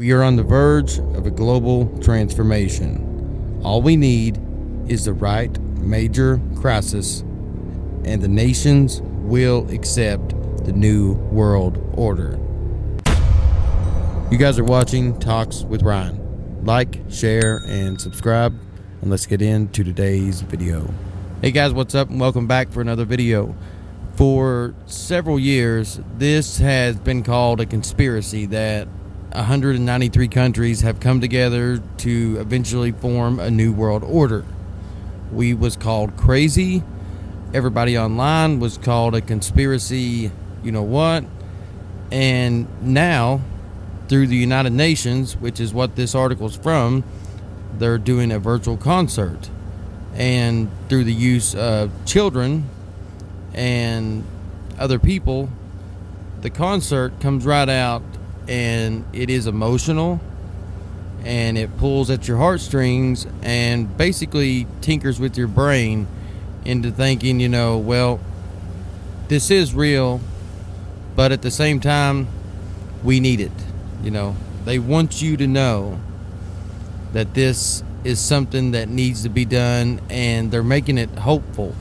We are on the verge of a global transformation. All we need is the right major crisis, and the nations will accept the new world order. You guys are watching Talks with Ryan. Like, share, and subscribe, and let's get into today's video. Hey guys, what's up, and welcome back for another video. For several years, this has been called a conspiracy that 193 countries have come together to eventually form a new world order. We was called crazy. Everybody online was called a conspiracy, you know what? And now, through the United Nations, which is what this article's from, they're doing a virtual concert. And through the use of children and other people, the concert comes right out, and it is emotional, and it pulls at your heartstrings and basically tinkers with your brain into thinking, you know, well, this is real, but at the same time, we need it. You know, they want you to know that this is something that needs to be done, and they're making it hopeful.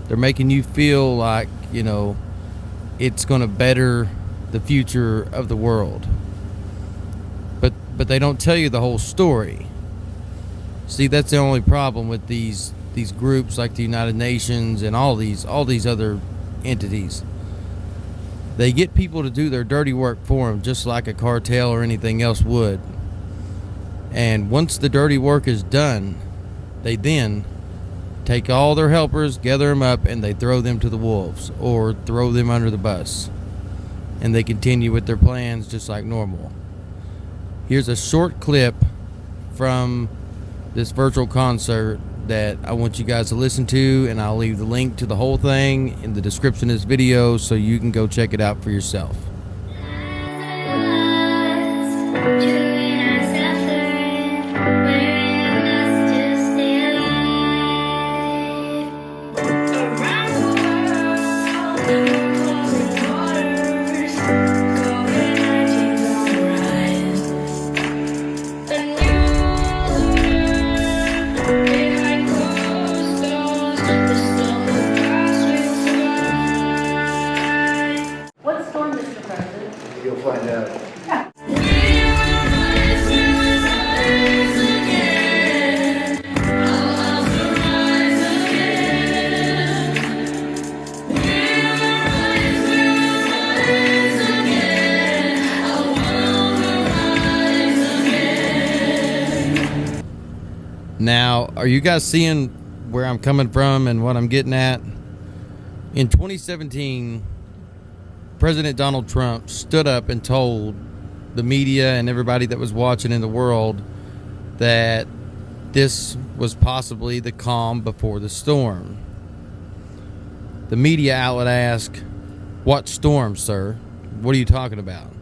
They're making you feel like, you know, it's going to better the future of the world. But they don't tell you the whole story. See, that's the only problem with these groups like the United Nations and all these other entities. They get people to do their dirty work for them, just like a cartel or anything else would. And once the dirty work is done, they then take all their helpers, gather them up, and they throw them to the wolves or throw them under the bus. And they continue with their plans just like normal. Here's a short clip from this virtual concert that I want you guys to listen to, and I'll leave the link to the whole thing in the description of this video so you can go check it out for yourself. You'll find out. Now, are you guys seeing where I'm coming from and what I'm getting at? In 2017, President Donald Trump stood up and told the media and everybody that was watching in the world that this was possibly the calm before the storm. The media outlet asked, "What storm, sir? What are you talking about?"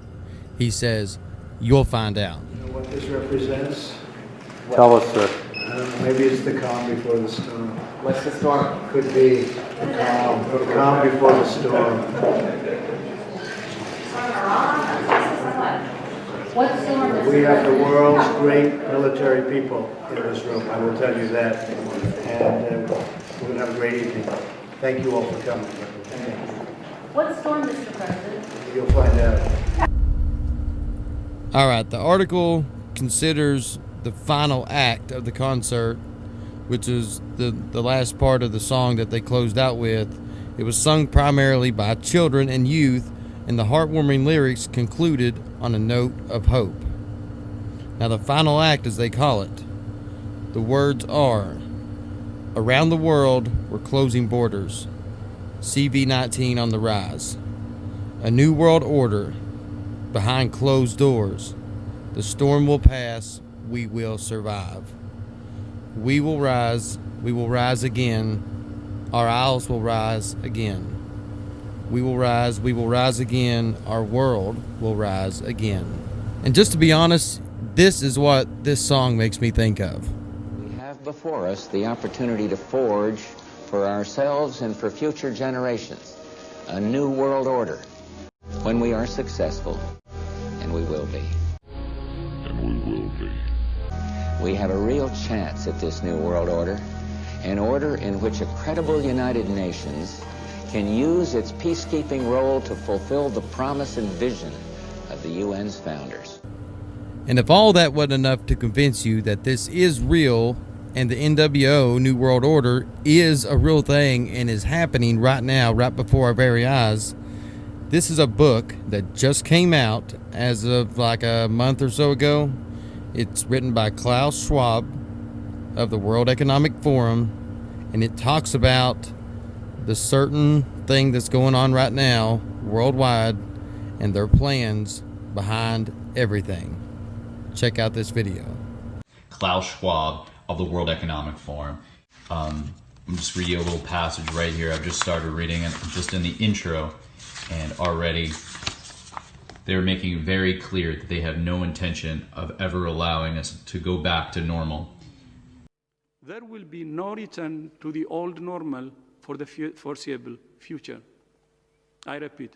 He says, "You'll find out." You know what this represents? Tell us, sir. I don't know, maybe it's the calm before the storm. What's the storm? Could be the calm before the storm. What storm is We have the world's great military people in this room, I will tell you that. And we're going to have a great evening. Thank you all for coming. What storm, Mr. President? You'll find out. All right, the article considers the final act of the concert, which is the last part of the song that they closed out with. It was sung primarily by children and youth, and the heartwarming lyrics concluded on a note of hope. Now, the final act, as they call it, the words are, "Around the world, we're closing borders. CV-19 on the rise. A new world order behind closed doors. The storm will pass. We will survive. We will rise again. Our isles will rise again. We will rise again. Our world will rise again." And just to be honest, this is what this song makes me think of. We have before us the opportunity to forge for ourselves and for future generations a new world order when we are successful, and we will be. We have a real chance at this new world order, an order in which a credible United Nations can use its peacekeeping role to fulfill the promise and vision of the UN's founders. And if all that wasn't enough to convince you that this is real and the NWO, New World Order, is a real thing and is happening right now, right before our very eyes, this is a book that just came out as of like a month or so ago. It's written by Klaus Schwab of the World Economic Forum, and it talks about the certain thing that's going on right now worldwide and their plans behind everything. Check out this video. Klaus Schwab of the World Economic Forum. I'm just reading a little passage right here. I've just started reading it just in the intro, and already they're making it very clear that they have no intention of ever allowing us to go back to normal. There will be no return to the old normal for the foreseeable future. I repeat,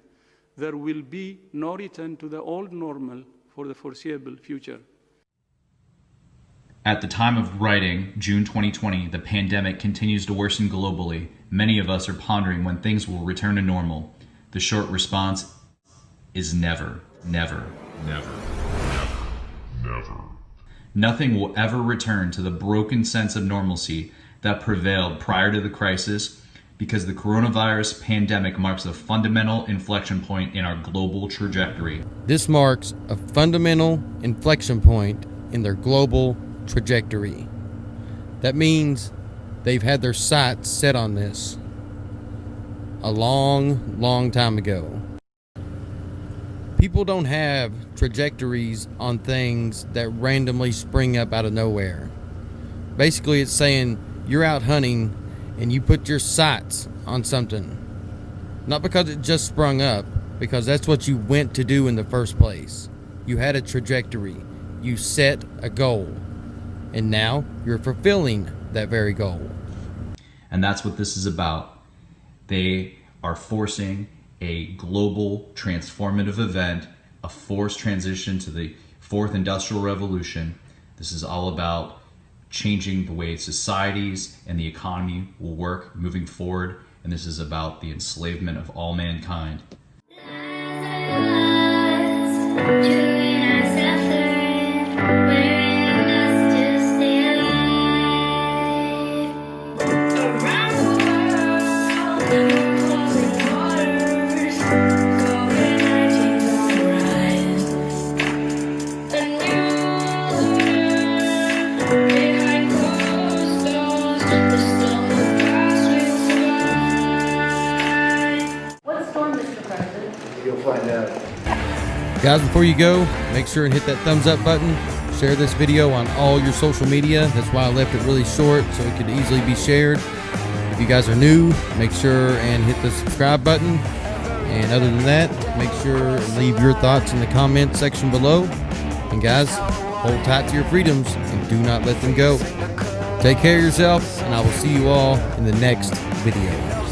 there will be no return to the old normal for the foreseeable future. At the time of writing, June 2020, the pandemic continues to worsen globally. Many of us are pondering when things will return to normal. The short response is never, never, never, never, never. Nothing will ever return to the broken sense of normalcy that prevailed prior to the crisis, because the coronavirus pandemic marks a fundamental inflection point in our global trajectory. This marks a fundamental inflection point in their global trajectory. That means they've had their sights set on this a long, long time ago. People don't have trajectories on things that randomly spring up out of nowhere. Basically, it's saying you're out hunting and you put your sights on something. Not because it just sprung up, because that's what you went to do in the first place. You had a trajectory. You set a goal. And now you're fulfilling that very goal. And that's what this is about. They are forcing a global transformative event, a forced transition to the fourth industrial revolution. This is all about changing the way societies and the economy will work moving forward. And this is about the enslavement of all mankind. You'll find out. Guys, before you go, make sure and hit that thumbs up button. Share this video on all your social media. That's why I left it really short, so it could easily be shared. If you guys are new, make sure and hit the subscribe button. And other than that, make sure and leave your thoughts in the comment section below. And guys, hold tight to your freedoms and do not let them go. Take care of yourself, and I will see you all in the next video.